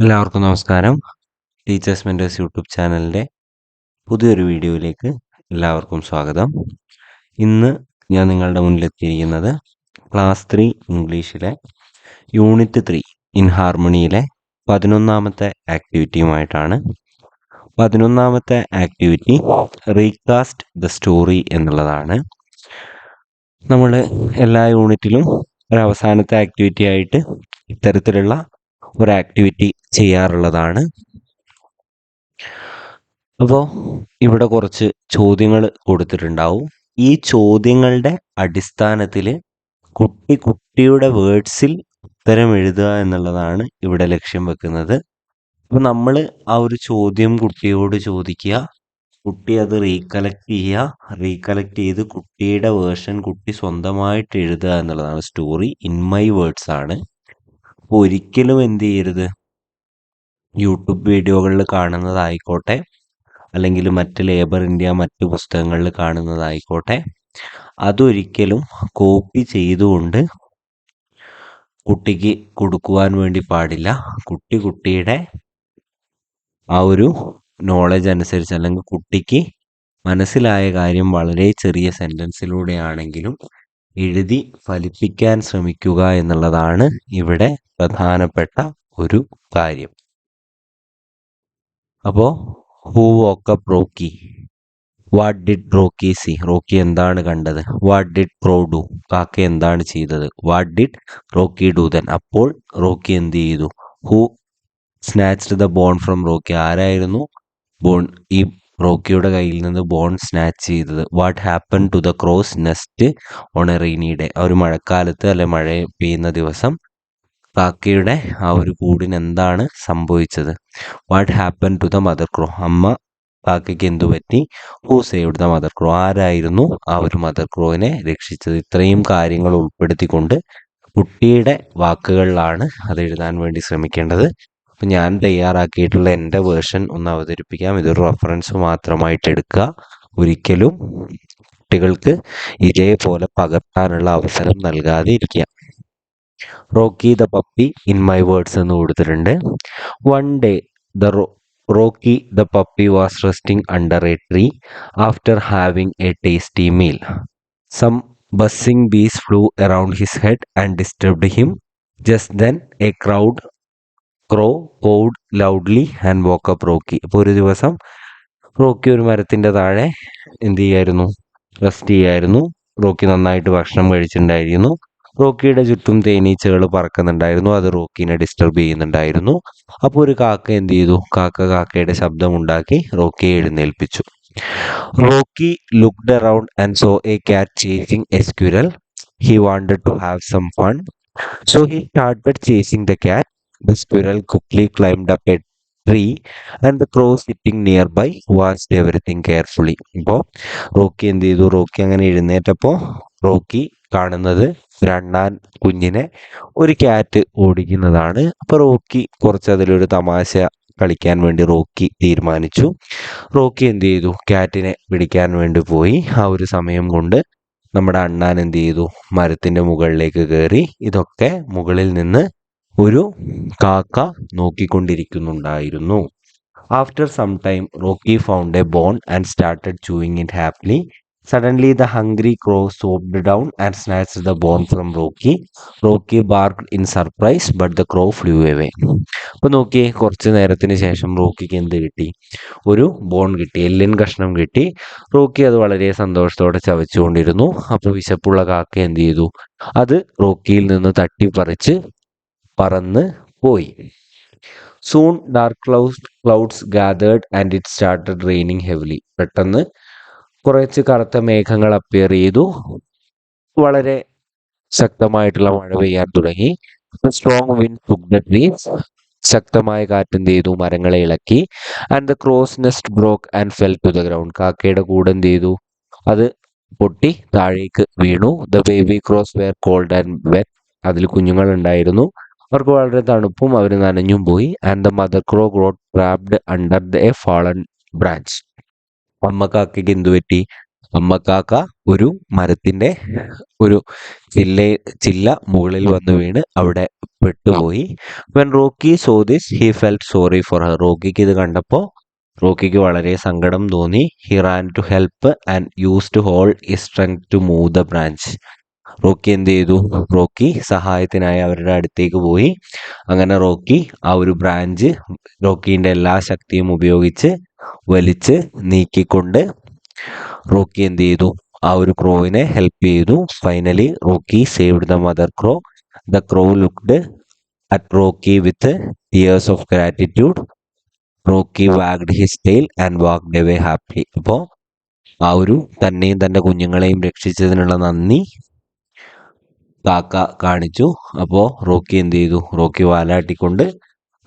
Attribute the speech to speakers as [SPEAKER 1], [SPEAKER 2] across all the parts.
[SPEAKER 1] എല്ലാവർക്കും നമസ്കാരം. Teachers mentors YouTube ചാനലിൻ്റെ പുതിയൊരു വീഡിയോയിലേക്ക് എല്ലാവർക്കും സ്വാഗതം. ഇന്ന് ഞാൻ നിങ്ങളുടെ മുന്നിലെത്തിയിരിക്കുന്നത് ക്ലാസ് 3 ഇംഗ്ലീഷിലെ യൂണിറ്റ് 3 ഇൻ ഹാർമണിയിലെ 11ാമത്തെ ആക്ടിവിറ്റിയുമായിട്ടാണ്. 11ാമത്തെ ആക്ടിവിറ്റി റീകാസ്റ്റ് ദ സ്റ്റോറി എന്നുള്ളതാണ്. നമ്മൾ എല്ലാ യൂണിറ്റിലും ഒരു അവസാനത്തെ ആക്ടിവിറ്റി ആയിട്ട് ഇത്തരത്തിലുള്ള ഒരു ആക്ടിവിറ്റി ചെയ്യാറുള്ളതാണ്. അപ്പോൾ ഇവിടെ കുറച്ച് ചോദ്യങ്ങൾ കൊടുത്തിട്ടുണ്ടാവും. ഈ ചോദ്യങ്ങളുടെ അടിസ്ഥാനത്തിൽ കുട്ടിയുടെ വേർഡ്സിൽ ഉത്തരം എഴുതുക എന്നുള്ളതാണ് ഇവിടെ ലക്ഷ്യം വെക്കുന്നത്. അപ്പോൾ നമ്മൾ ആ ഒരു ചോദ്യം കുട്ടിയോട് ചോദിക്കുക, കുട്ടി അത് റീകളക്ട് ചെയ്ത് കുട്ടിയുടെ വേർഷൻ കുട്ടി സ്വന്തമായിട്ട് എഴുതുക എന്നുള്ളതാണ്. സ്റ്റോറി ഇൻ മൈ വേർഡ്സ് ആണ്. അപ്പോൾ ഒരിക്കലും എന്ത് ചെയ്യരുത്, യൂട്യൂബ് വീഡിയോകളിൽ കാണുന്നതായിക്കോട്ടെ, അല്ലെങ്കിൽ മറ്റ് ലേബർ ഇന്ത്യ മറ്റ് പുസ്തകങ്ങളിൽ കാണുന്നതായിക്കോട്ടെ, അതൊരിക്കലും കോപ്പി ചെയ്തുകൊണ്ട് കുട്ടിക്ക് കൊടുക്കുവാൻ വേണ്ടി പാടില്ല. കുട്ടിയുടെ ആ ഒരു നോളജ് അനുസരിച്ച്, അല്ലെങ്കിൽ കുട്ടിക്ക് മനസ്സിലായ കാര്യം വളരെ ചെറിയ സെൻറ്റൻസിലൂടെയാണെങ്കിലും എഴുതി ഫലിപ്പിക്കാൻ ശ്രമിക്കുക എന്നുള്ളതാണ് ഇവിടെ പ്രധാനപ്പെട്ട ഒരു കാര്യം. അപ്പോൾ who woke up Rocky, what did Rocky see, Rocky എന്താണ് കണ്ടത്. വാട്ട് ഡിഡ് ക്രോ ഡു, കാക്ക എന്താണ് ചെയ്തത്. What did Rocky do then, അപ്പോൾ റോക്കി എന്ത് ചെയ്തു. Who snatched the bone from Rocky, ആരായിരുന്നു ബോൺ ഈ റോക്കിയുടെ കയ്യിൽ നിന്ന് ബോൺ സ്നാച്ച് ചെയ്തത്. What happen to the crow's nest on a rainy day, ആ ഒരു മഴക്കാലത്ത് അല്ലെ മഴ പെയ്യുന്ന ദിവസം കാക്കയുടെ ആ ഒരു കൂടിന് എന്താണ് സംഭവിച്ചത്. What happen to the mother crow, അമ്മ കാക്കയ്ക്ക് എന്തു പറ്റി. Who saved the mother crow, ആരായിരുന്നു ആ ഒരു മദർ ക്രോവിനെ രക്ഷിച്ചത്. ഇത്രയും കാര്യങ്ങൾ ഉൾപ്പെടുത്തിക്കൊണ്ട് കുട്ടിയുടെ വാക്കുകളിലാണ് അത് എഴുതാൻ വേണ്ടി ശ്രമിക്കേണ്ടത്. അപ്പം ഞാൻ തയ്യാറാക്കിയിട്ടുള്ള എൻ്റെ വേർഷൻ ഒന്ന് അവതരിപ്പിക്കാം. ഇതൊരു റെഫറൻസ് മാത്രമായിട്ട് എടുക്കുക. ഒരിക്കലും കുട്ടികൾക്ക് ഇതേപോലെ പകർത്താനുള്ള അവസരം നൽകാതെ ഇരിക്കുക. Rocky the puppy in my words എന്ന് കൊടുത്തിട്ടുണ്ട്. One day Rocky the puppy was resting under a tree after having a tasty meal. Some buzzing bees flew around his head and disturbed him. Just then a crow cawed loudly and woke up Rocky. അപ്പോൾ ഒരു ദിവസം Rocky ഒരു മരത്തിൻ്റെ താഴെ എന്ത് ചെയ്യായിരുന്നു, rest ചെയ്യായിരുന്നു. Rocky നന്നായിട്ട് ഭക്ഷണം കഴിച്ചിട്ടുണ്ടായിരുന്നു. റോക്കിയുടെ ചുറ്റും തേനീച്ചകൾ പറക്കുന്നുണ്ടായിരുന്നു. അത് റോക്കിനെ ഡിസ്റ്റർബ് ചെയ്യുന്നുണ്ടായിരുന്നു. അപ്പോൾ ഒരു കാക്ക എന്ത് ചെയ്തു, കാക്കയുടെ ശബ്ദമുണ്ടാക്കി റോക്കിയെ എഴുന്നേൽപ്പിച്ചു. Rocky looked around and saw a cat chasing a squirrel. He wanted to have some fun, so he started chasing the cat. The squirrel quickly climbed up a tree, and the crow sitting nearby watched everything carefully. ഇപ്പോൾ Rocky എന്ത് ചെയ്തു, Rocky അങ്ങനെ എഴുന്നേറ്റപ്പോൾ Rocky കാണുന്നത് രണ്ടാൻ കുഞ്ഞിനെ ഒരു cat ഓടിക്കുന്നതാണ്. അപ്പോൾ Rocky കുറച്ച് അതിലൊരു തമാശ കളിക്കാൻ വേണ്ടി റോക്കി തീരുമാനിച്ചു. റോക്കി എന്ത് ചെയ്തു, ക്യാറ്റിനെ പിടിക്കാൻ വേണ്ടി പോയി. ആ ഒരു സമയം കൊണ്ട് നമ്മുടെ അണ്ണാൻ എന്ത് ചെയ്തു, മരത്തിൻ്റെ മുകളിലേക്ക് കയറി. ഇതൊക്കെ മുകളിൽ നിന്ന് ഒരു കാക്ക നോക്കിക്കൊണ്ടിരിക്കുന്നുണ്ടായിരുന്നു. After some time Rocky found a bone and started chewing it happily. Suddenly the hungry crow swooped down and snatched the bone from Rocky. Rocky barked in surprise, but the crow flew away. അപ്പോൾ നോക്കിയേ, കുറച്ച് നേരത്തിന് ശേഷം റോക്കിക്ക് എന്ത് കിട്ടി, ഒരു bone കിട്ടി, എല്ലിൻ കഷ്ണം കിട്ടി. റോക്കി അത് വളരെ സന്തോഷത്തോടെ ചവച്ചുകൊണ്ടിരുന്നു. അപ്പോൾ വിശപ്പുള്ള കാക്ക എന്ത് ചെയ്തു, അത് റോക്കിയിൽ നിന്ന് തട്ടിപ്പറിച്ച് പറന്ന് പോയി. Soon dark clouds gathered and it started raining heavily. പെട്ടെന്ന് കുറച്ച് കറുത്ത മേഘങ്ങൾ അപ്പിയർ ചെയ്തു. വളരെ ശക്തമായിട്ടുള്ള മഴ പെയ്യാൻ തുടങ്ങി. Strong wind took the trees. ശക്തമായ കാറ്റ് എന്ത് ചെയ്തു, മരങ്ങളെ ഇളക്കി. And the crow's nest broke and fell to the ground. കാക്കയുടെ കൂടെ എന്ത് ചെയ്തു, അത് പൊട്ടി താഴേക്ക് വീണു. The baby crows were cold and wet. അതിൽ കുഞ്ഞുങ്ങൾ ഉണ്ടായിരുന്നു, അവർക്ക് വളരെ തണുപ്പും അവർ നനഞ്ഞും പോയി. And the mother crow got trapped under a fallen branch. അമ്മ കാക്കയ്ക്ക് എന്തു പറ്റി, അമ്മക്കാക്ക ഒരു മരത്തിൻ്റെ ഒരു ചില്ല മുകളിൽ വന്ന് വീണ് അവിടെ പെട്ടുപോയി. When Rocky saw this he felt sorry for her. റോക്കിക്ക് ഇത് കണ്ടപ്പോൾ റോക്കിക്ക് വളരെ സങ്കടം തോന്നി. He ran to help and use to hold his strength to move the branch. Rocky എന്ത് ചെയ്തു? റോക്കി സഹായത്തിനായി അവരുടെ അടുത്തേക്ക് പോയി. അങ്ങനെ റോക്കി ആ ഒരു ബ്രാഞ്ച് റോക്കീൻ്റെ എല്ലാ ശക്തിയും ഉപയോഗിച്ച് വലിച്ച് നീക്കിക്കൊണ്ട് റോക്കി എന്ത് ചെയ്തു? ആ ഒരു ക്രോവിനെ ഹെൽപ്പ് ചെയ്തു. Finally Rocky saved the mother crow. The crow looked at Rocky with tears of gratitude. Rocky wagged his tail and walked away happily. അപ്പോൾ ആ ഒരു തന്നെയും തൻ്റെ കുഞ്ഞുങ്ങളെയും രക്ഷിച്ചതിനുള്ള നന്ദി കാക്ക കാണിച്ചു. അപ്പോൾ റോക്കി എന്ത് ചെയ്തു? റോക്കി വാലാട്ടിക്കൊണ്ട്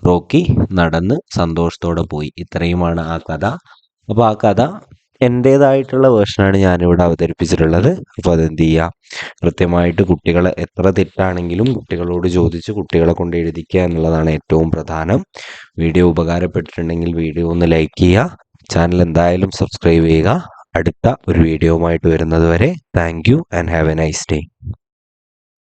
[SPEAKER 1] റോക്കി നടന്ന് സന്തോഷത്തോടെ പോയി. ഇത്രയുമാണ് ആ കഥ. അപ്പോൾ ആ കഥ എൻ്റേതായിട്ടുള്ള വേർഷനാണ് ഞാനിവിടെ അവതരിപ്പിച്ചിട്ടുള്ളത്. അപ്പോൾ അതെന്ത് ചെയ്യുക, കൃത്യമായിട്ട് കുട്ടികളെ എത്ര തെറ്റാണെങ്കിലും കുട്ടികളോട് ചോദിച്ച് കുട്ടികളെ കൊണ്ട് എഴുതിക്കുക എന്നുള്ളതാണ് ഏറ്റവും പ്രധാനം. വീഡിയോ ഉപകാരപ്പെട്ടിട്ടുണ്ടെങ്കിൽ വീഡിയോ ഒന്ന് ലൈക്ക് ചെയ്യുക. ചാനൽ എന്തായാലും സബ്സ്ക്രൈബ് ചെയ്യുക. അടുത്ത ഒരു വീഡിയോയുമായിട്ട് വരുന്നത് വരെ thank you and have A nice day.